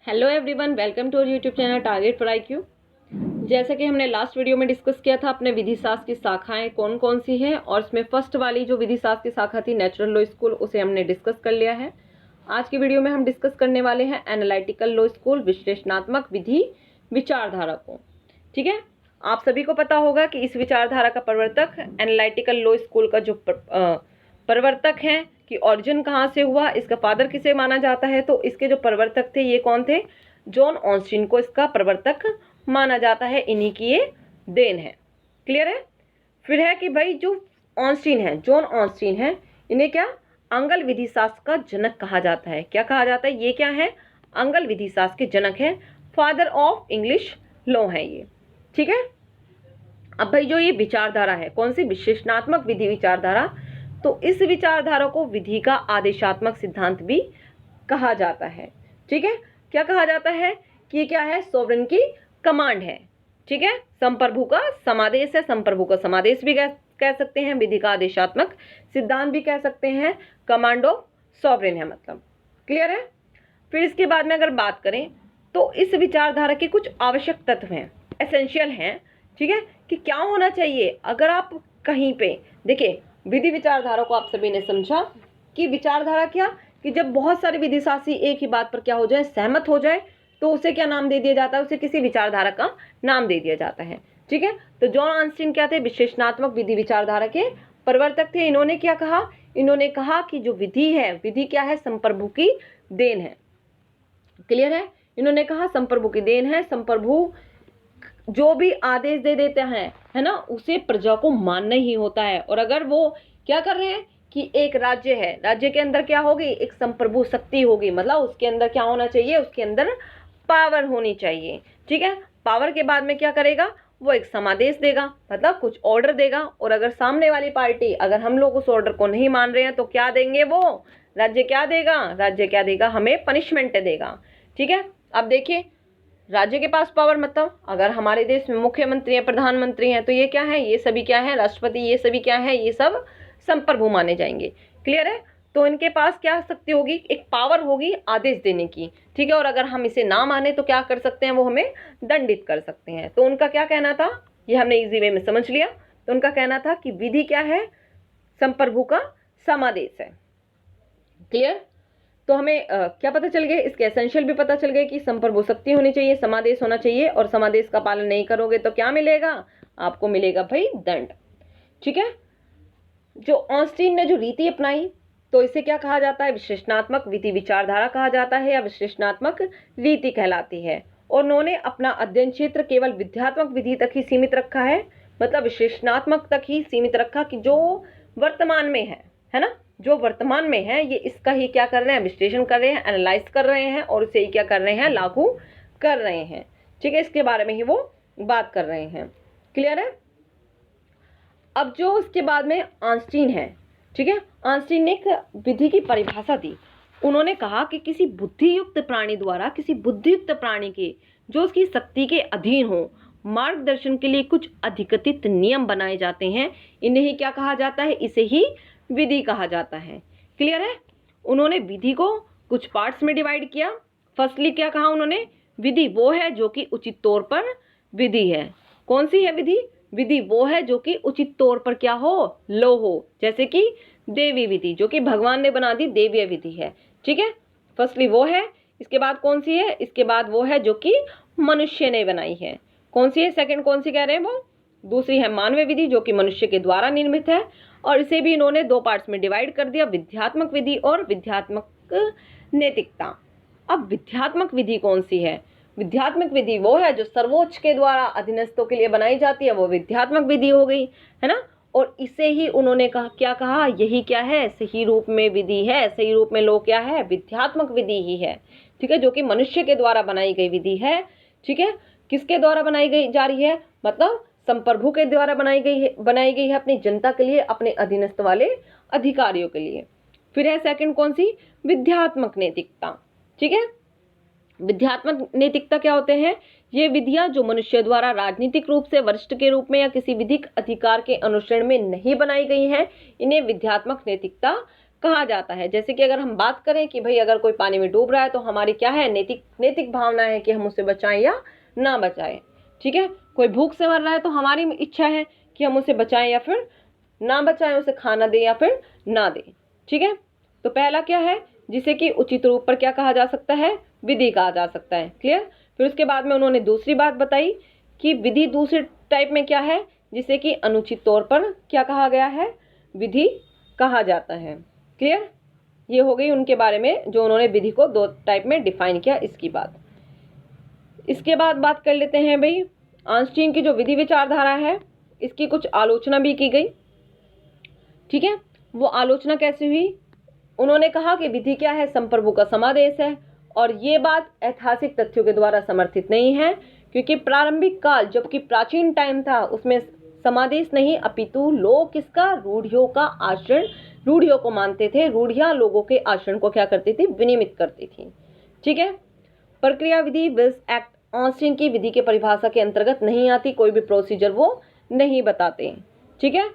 Hello everyone, welcome to our YouTube channel target for IQ। जैसा कि हमने last video में डिस्कस किया था अपने विधि शास्त्र की शाखाएं कौन कौन सी हैं, और इसमें फर्स्ट वाली जो विधि शास्त्र की शाखा थी नेचुरल लॉ स्कूल, उसे हमने डिस्कस कर लिया है। आज की वीडियो में हम डिस्कस करने वाले हैं एनालिटिकल लॉ स्कूल, विश्लेषणात्मक विधि विचारधारा को। ठीक है, आप सभी को पता होगा कि इस विचारधारा का प्रवर्तक एनालिटिकल लॉ स्कूल का जो प्रवर्तक हैं कि ऑरिजिन कहाँ से हुआ, इसका फादर किसे माना जाता है, तो इसके जो प्रवर्तक थे ये कौन थे? जॉन ऑस्टिन को इसका प्रवर्तक माना जाता है, इन्हीं की ये देन है। क्लियर है? फिर है कि भाई जो ऑस्टिन है, जॉन ऑस्टिन है, इन्हें क्या अंगल विधि शास्त्र का जनक कहा जाता है। क्या कहा जाता है? ये क्या है? अंगल विधि शास्त्र के जनक है, फादर ऑफ इंग्लिश लॉ है ये। ठीक है, अब भाई जो ये विचारधारा है, कौन सी? विश्लेषणात्मक विधि विचारधारा। तो इस विचारधारा को विधि का आदेशात्मक सिद्धांत भी कहा जाता है। ठीक है, क्या कहा जाता है कि ये क्या है? सोवरेन की कमांड है। ठीक है, संप्रभु का समादेश है, संप्रभु का समादेश भी कह सकते हैं, विधि का आदेशात्मक सिद्धांत भी कह सकते हैं, कमांड ऑफ सोवरेन है मतलब। क्लियर है? फिर इसके बाद में अगर बात करें तो इस विचारधारा के कुछ आवश्यक तत्व हैं, एसेंशियल हैं। ठीक है, कि क्या होना चाहिए अगर आप कहीं पे देखिए विधि विचारधारा को आप सभी ने समझा कि विचारधारा क्या, कि जब बहुत सारे विधि शास्त्री एक ही बात पर क्या हो जाए, सहमत हो जाए, तो उसे क्या नाम दे दिया जाता है? उसे किसी विचारधारा का नाम दे दिया जाता है। ठीक है, तो जॉन ऑस्टिन क्या थे? विश्लेषणात्मक विधि विचारधारा के प्रवर्तक थे। इन्होंने क्या कहा? इन्होंने कहा कि जो विधि है, विधि क्या है? संप्रभु की देन है। क्लियर है? इन्होंने कहा संप्रभु की देन है, संप्रभु जो भी आदेश दे देते हैं, है ना, उसे प्रजा को मानना ही होता है। और अगर वो क्या कर रहे हैं कि एक राज्य है, राज्य के अंदर क्या होगी? एक संप्रभु शक्ति होगी, मतलब उसके अंदर क्या होना चाहिए? उसके अंदर पावर होनी चाहिए। ठीक है, पावर के बाद में क्या करेगा? वो एक समादेश देगा, मतलब कुछ ऑर्डर देगा। और अगर सामने वाली पार्टी, अगर हम लोग उस ऑर्डर को नहीं मान रहे हैं तो क्या देंगे? वो राज्य क्या देगा? राज्य क्या देगा? हमें पनिशमेंट देगा। ठीक है, अब देखिए राज्य के पास पावर, मतलब अगर हमारे देश में मुख्यमंत्री हैं, प्रधानमंत्री हैं, तो ये क्या है? ये सभी क्या है? राष्ट्रपति, ये सभी क्या है? ये सब संप्रभु माने जाएंगे। क्लियर है? तो इनके पास क्या शक्ति होगी? एक पावर होगी आदेश देने की। ठीक है, और अगर हम इसे ना माने तो क्या कर सकते हैं? वो हमें दंडित कर सकते हैं। तो उनका क्या कहना था, ये हमने इजी वे में समझ लिया। तो उनका कहना था कि विधि क्या है? संप्रभु का समादेश है। क्लियर? तो हमें क्या पता चल गया? इसके एसेंशियल भी पता चल गए कि संप्रभु शक्ति होनी चाहिए, समादेश होना चाहिए, और समादेश का पालन नहीं करोगे तो क्या मिलेगा? आपको मिलेगा भाई दंड। ठीक है, जो ऑस्टिन ने जो रीति अपनाई, तो इसे क्या कहा जाता है? विश्लेषणात्मक विधि विचारधारा कहा जाता है, या विश्लेषणात्मक रीति कहलाती है। और उन्होंने अपना अध्ययन क्षेत्र केवल विध्यात्मक विधि तक ही सीमित रखा है, मतलब विश्लेषणात्मक तक ही सीमित रखा, कि जो वर्तमान में है ना, जो वर्तमान में है, ये इसका ही क्या कर रहे हैं? विश्लेषण कर रहे हैं, एनालाइज कर रहे हैं, और इसे ही क्या कर रहे हैं? लागू कर रहे हैं। ठीक है, इसके बारे में ही वो बात कर रहे हैं। क्लियर है? अब जो उसके बाद में ऑस्टिन है, ठीक है, ऑस्टिन ने एक विधि की परिभाषा दी। उन्होंने कहा कि किसी बुद्धियुक्त प्राणी द्वारा, किसी बुद्धियुक्त प्राणी के जो उसकी शक्ति के अधीन हो, मार्गदर्शन के लिए कुछ अधिकथित नियम बनाए जाते हैं, इन्हें ही क्या कहा जाता है? इसे ही विधि कहा जाता है। क्लियर है? उन्होंने विधि को कुछ पार्ट्स में डिवाइड किया। फर्स्टली क्या कहा उन्होंने? विधि वो है जो कि उचित तौर पर विधि है। कौन सी है विधि? विधि वो है जो कि उचित तौर पर क्या हो? लो हो। जैसे कि देवी विधि, जो कि भगवान ने बना दी, देवीय विधि है। ठीक है, फर्स्टली वो है। इसके बाद कौन सी है? इसके बाद वो है जो कि मनुष्य ने बनाई है। कौन सी है? सेकंड कौन सी कह रहे हैं वो? दूसरी है मानवीय विधि, जो कि मनुष्य के द्वारा निर्मित है। और इसे भी इन्होंने दो पार्ट्स में डिवाइड कर दिया, विध्यात्मक विधि और विध्यात्मक नैतिकता। अब विध्यात्मक विधि कौन सी है? विध्यात्मक विधि वो है जो सर्वोच्च के द्वारा अधीनस्थों के लिए बनाई जाती है, वो विध्यात्मक विधि हो गई, है ना। और इसे ही उन्होंने कहा, क्या कहा? यही क्या है? सही रूप में विधि है। सही रूप में लो क्या है? विध्यात्मक विधि ही है। ठीक है, जो कि मनुष्य के द्वारा बनाई गई विधि है। ठीक है, किसके द्वारा बनाई गई जा रही है? मतलब संप्रभु के द्वारा बनाई गई है अपनी जनता के लिए, अपने अधीनस्थ वाले अधिकारियों के लिए। फिर है सेकंड कौन सी? विध्यात्मक नैतिकता। ठीक है, विध्यात्मक नैतिकता क्या होते हैं? ये विधियां जो मनुष्य द्वारा राजनीतिक रूप से वरिष्ठ के रूप में या किसी विधिक अधिकार के अनुसरण में नहीं बनाई गई हैं, इन्हें विध्यात्मक नैतिकता कहा जाता है। जैसे कि अगर हम बात करें कि भाई अगर कोई पानी में डूब रहा है तो हमारी क्या है, नैतिक भावना है कि हम उसे बचाएं या ना बचाएं। ठीक है, कोई भूख से मर रहा है तो हमारी इच्छा है कि हम उसे बचाएं या फिर ना बचाएं, उसे खाना दें या फिर ना दें। ठीक है, तो पहला क्या है, जिसे कि उचित रूप पर क्या कहा जा सकता है, विधि कहा जा सकता है। क्लियर। फिर उसके बाद में उन्होंने दूसरी बात बताई कि विधि दूसरे टाइप में क्या है, जिसे कि अनुचित तौर पर क्या कहा गया है, विधि कहा जाता है। क्लियर। ये हो गई उनके बारे में जो उन्होंने विधि को दो टाइप में डिफाइन किया, इसकी बात। इसके बाद बात कर लेते हैं भाई आइंस्टीन की जो विधि विचारधारा है, इसकी कुछ आलोचना भी की गई। ठीक है, वो आलोचना कैसे हुई, उन्होंने कहा कि विधि क्या है, संप्रभु का समादेश है। और ये बात ऐतिहासिक तथ्यों के द्वारा समर्थित नहीं है, क्योंकि प्रारंभिक काल जबकि प्राचीन टाइम था उसमें समादेश नहीं अपितु लोग किसका, रूढ़ियों का आचरण, रूढ़ियों को मानते थे। रूढ़ियां लोगों के आचरण को क्या करती थी, विनियमित करती थी। ठीक है, प्रक्रिया विधि विल्स एक्ट ऑस्टिन की विधि के परिभाषा के अंतर्गत नहीं आती, कोई भी प्रोसीजर वो नहीं बताते। ठीक है,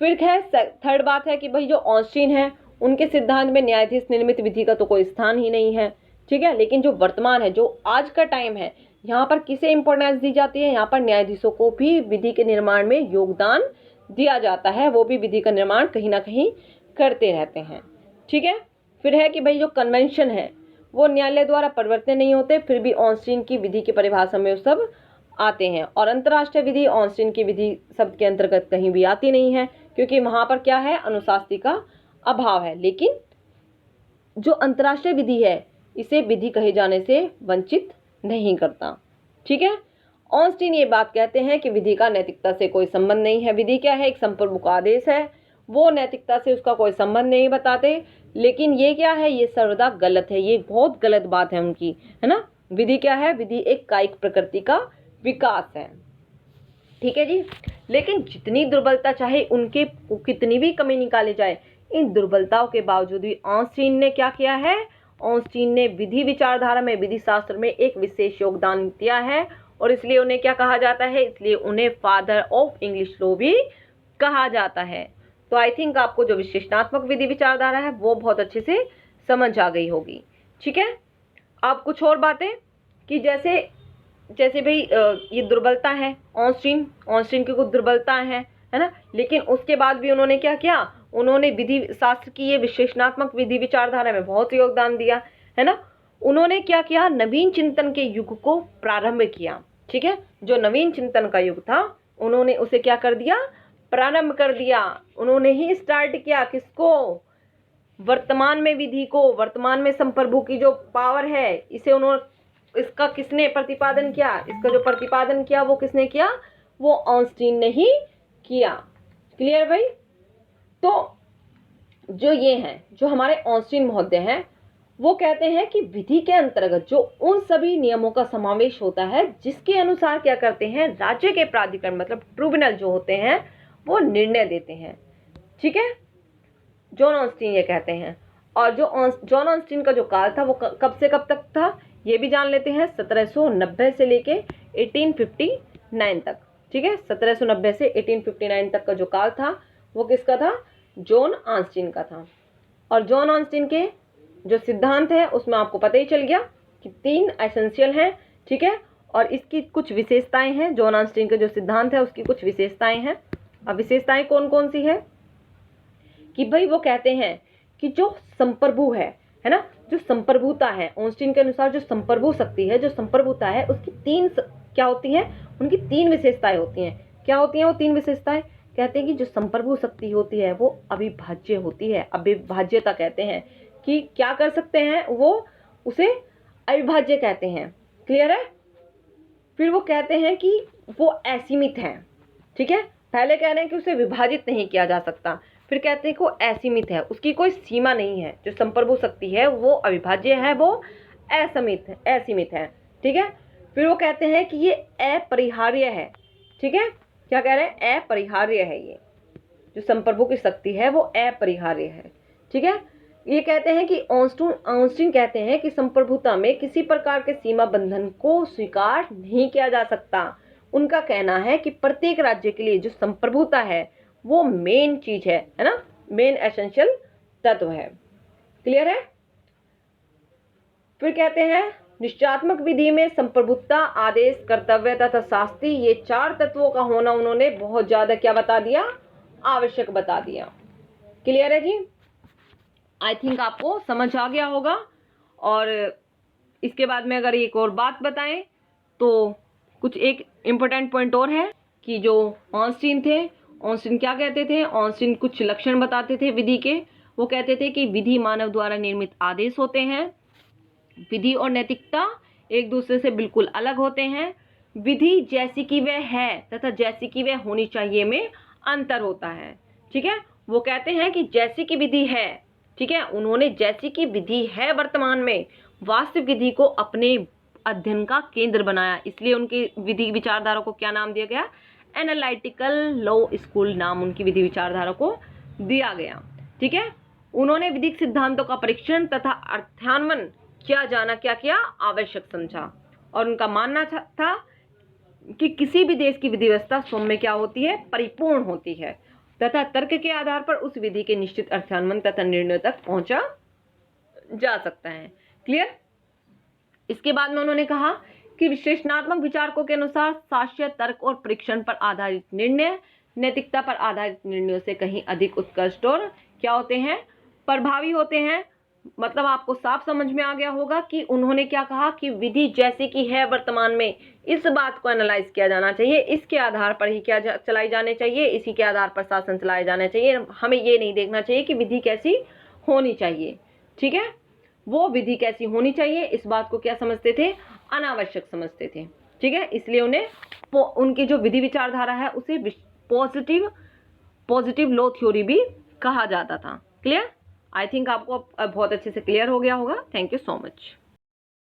फिर है थर्ड बात है कि भाई जो ऑस्टिन है उनके सिद्धांत में न्यायाधीश निर्मित विधि का तो कोई स्थान ही नहीं है। ठीक है, लेकिन जो वर्तमान है, जो आज का टाइम है, यहाँ पर किसे इंपॉर्टेंस दी जाती है, यहाँ पर न्यायाधीशों को भी विधि के निर्माण में योगदान दिया जाता है, वो भी विधि का निर्माण कहीं ना कहीं करते रहते हैं। ठीक है, फिर है कि भाई जो कन्वेंशन है वो न्यायालय द्वारा परिवर्तन नहीं होते, फिर भी ऑस्टिन की विधि की परिभाषा में वो सब आते हैं। और अंतर्राष्ट्रीय विधि ऑस्टिन की विधि शब्द के अंतर्गत कहीं भी आती नहीं है, क्योंकि वहां पर क्या है, अनुशास्त्री का अभाव है। लेकिन जो अंतर्राष्ट्रीय विधि है इसे विधि कहे जाने से वंचित नहीं करता। ठीक है, ऑस्टिन ये बात कहते हैं कि विधि का नैतिकता से कोई संबंध नहीं है। विधि क्या है, एक संप्रभु का आदेश है, वो नैतिकता से उसका कोई संबंध नहीं बताते। लेकिन ये क्या है, ये सर्वदा गलत है, ये बहुत गलत बात है उनकी, है ना। विधि क्या है, विधि एक कायिक प्रकृति का विकास है। ठीक है जी, लेकिन जितनी दुर्बलता चाहे उनके कितनी भी कमी निकाली जाए, इन दुर्बलताओं के बावजूद भी ऑस्टिन ने क्या किया है, ऑस्टिन ने विधि विचारधारा में, विधि शास्त्र में एक विशेष योगदान दिया है। और इसलिए उन्हें क्या कहा जाता है, इसलिए उन्हें फादर ऑफ इंग्लिश लॉ भी कहा जाता है। तो आई थिंक आपको जो विश्लेषणात्मक विधि विचारधारा है वो बहुत अच्छे से समझ आ गई होगी। ठीक है, अब कुछ और बातें कि जैसे भाई ये दुर्बलता है, ऑस्टिन की कुछ दुर्बलता है ना। लेकिन उसके बाद भी उन्होंने क्या किया, उन्होंने विधि शास्त्र की ये विश्लेषणात्मक विधि विचारधारा में बहुत योगदान दिया, है ना। उन्होंने क्या किया, नवीन चिंतन के युग को प्रारंभ किया। ठीक है, जो नवीन चिंतन का युग था उन्होंने उसे क्या कर दिया, प्रारंभ कर दिया। उन्होंने ही स्टार्ट किया, किसको, वर्तमान में विधि को, वर्तमान में संप्रभु की जो पावर है इसे उन्होंने, इसका किसने प्रतिपादन किया, इसका जो प्रतिपादन किया वो किसने किया, वो ऑस्टिन ने ही किया। क्लियर भाई। तो जो ये हैं, जो हमारे ऑस्टिन महोदय हैं, वो कहते हैं कि विधि के अंतर्गत जो उन सभी नियमों का समावेश होता है जिसके अनुसार क्या करते हैं, राज्य के प्राधिकरण मतलब ट्रिब्यूनल जो होते हैं वो निर्णय देते हैं। ठीक है, जॉन ऑस्टिन ये कहते हैं। और जो जॉन ऑस्टिन का जो काल था वो कब से कब तक था ये भी जान लेते हैं, 1790 से लेके 1859 तक। ठीक है, 1790 से 1859 तक का जो काल था वो किसका था, जॉन ऑस्टिन का था। और जॉन ऑस्टिन के जो सिद्धांत है उसमें आपको पता ही चल गया कि 3 एसेंशियल हैं। ठीक है, और इसकी कुछ विशेषताएं हैं, जॉन ऑस्टिन के जो सिद्धांत है उसकी कुछ विशेषताएं हैं। अब विशेषताएं कौन कौन सी है कि भाई वो कहते हैं कि जो संप्रभु है ना, जो संप्रभुता है, ऑस्टिन के अनुसार जो संप्रभु शक्ति है, जो संप्रभुता है उसकी 3 क्या होती हैं, उनकी 3 विशेषताएं होती हैं। क्या होती हैं वो 3 विशेषताएं, कहते हैं कि जो संप्रभु शक्ति होती है वो अविभाज्य होती है। अविभाज्यता कहते हैं कि क्या कर सकते हैं, वो उसे अविभाज्य कहते हैं। क्लियर है। फिर वो कहते हैं कि वो असीमित है। ठीक है, पहले कह रहे हैं कि उसे विभाजित नहीं किया जा सकता, फिर कहते हैं कि वो असीमित है, उसकी कोई सीमा नहीं है। जो संप्रभु शक्ति है वो अविभाज्य है, वो असीमित है। ठीक है, फिर वो कहते हैं कि ये अपरिहार्य है। ठीक है, क्या कह रहे हैं, अपरिहार्य है, ये जो संप्रभु की शक्ति है वो अपरिहार्य है। ठीक है, ये कहते हैं कि ऑस्टिन कहते हैं कि संप्रभुता में किसी प्रकार के सीमा बंधन को स्वीकार नहीं किया जा सकता। उनका कहना है कि प्रत्येक राज्य के लिए जो संप्रभुता है वो मेन चीज है ना, मेन एसेंशियल तत्व है। क्लियर है? फिर कहते हैं निश्चयात्मक विधि में संप्रभुता, आदेश, कर्तव्य तथा शास्ति, ये 4 तत्वों का होना उन्होंने बहुत ज्यादा क्या बता दिया, आवश्यक बता दिया। क्लियर है जी? आई थिंक आपको समझ आ गया होगा। और इसके बाद में अगर एक और बात बताएं तो कुछ एक इम्पोर्टेंट पॉइंट और है कि जो ऑर्नस्टीन थे, ऑर्नस्टीन क्या कहते थे, ऑर्नस्टीन कुछ लक्षण बताते थे विधि के। वो कहते थे कि विधि मानव द्वारा निर्मित आदेश होते हैं। विधि और नैतिकता एक दूसरे से बिल्कुल अलग होते हैं। विधि जैसी कि वह है तथा जैसी कि वह होनी चाहिए में अंतर होता है। ठीक है? वो कहते हैं कि जैसी की विधि है, ठीक है, उन्होंने जैसी की विधि है वर्तमान में वास्तविक विधि को अपने अध्ययन का केंद्र बनाया, इसलिए उनकी विधि विचारधारा को क्या नाम दिया गया, एनालिटिकल लॉ स्कूल नाम उनकी विधि विचारधारा को दिया गया। ठीक है? उन्होंने विधिक सिद्धांतों का परीक्षण तथा अर्थान्वयन क्या किया, आवश्यक समझा। और उनका मानना था कि किसी भी देश की विधि व्यवस्था स्वयं में क्या होती है, परिपूर्ण होती है तथा तर्क के आधार पर उस विधि के निश्चित अर्थान्वयन तथा निर्णय तक पहुंचा जा सकता है। क्लियर? इसके बाद में उन्होंने कहा कि विश्लेषणात्मक विचारकों के अनुसार साक्ष्य, तर्क और परीक्षण पर आधारित निर्णय नैतिकता पर आधारित निर्णयों से कहीं अधिक उत्कृष्ट और क्या होते हैं, प्रभावी होते हैं। मतलब आपको साफ समझ में आ गया होगा कि उन्होंने क्या कहा कि विधि जैसी की है वर्तमान में, इस बात को एनालाइज किया जाना चाहिए, इसके आधार पर ही क्या चलाई जाने चाहिए, इसी के आधार पर शासन चलाया जाना चाहिए। हमें ये नहीं देखना चाहिए कि विधि कैसी होनी चाहिए। ठीक है? वो विधि कैसी होनी चाहिए इस बात को क्या समझते थे, अनावश्यक समझते थे। ठीक है? इसलिए उन्हें उनकी जो विधि विचारधारा है उसे पॉजिटिव लॉ थ्योरी भी कहा जाता था। क्लियर? आई थिंक आपको बहुत अच्छे से क्लियर हो गया होगा। Thank you so much.